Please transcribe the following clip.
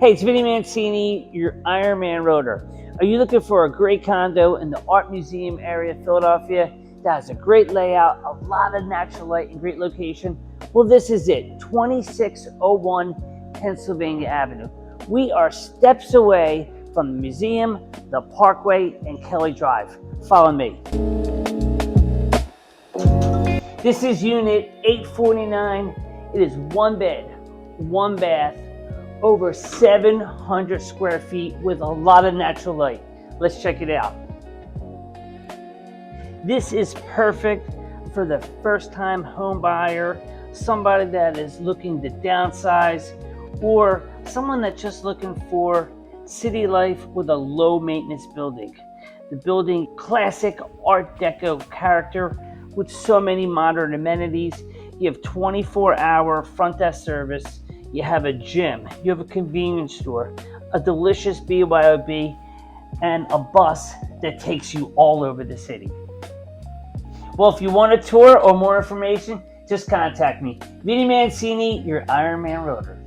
Hey, it's Vinny Mancini, your Ironman Realtor. Are you looking for a great condo in the Art Museum area of Philadelphia that has a great layout, a lot of natural light, and great location? Well, this is it, 2601 Pennsylvania Avenue. We are steps away from the museum, the Parkway, and Kelly Drive. Follow me. This is unit 849. It is one bed, one bath, over 700 square feet with a lot of natural light. Let's check it out. This is perfect for the first-time home buyer, somebody that is looking to downsize, or someone that's just looking for city life with a low-maintenance building. The building, classic Art Deco character with so many modern amenities. You have 24-hour front desk service. You have a gym, you have a convenience store, a delicious BYOB, and a bus that takes you all over the city. Well, if you want a tour or more information, just contact me. Vinny Mancini, your Ironman Realtor.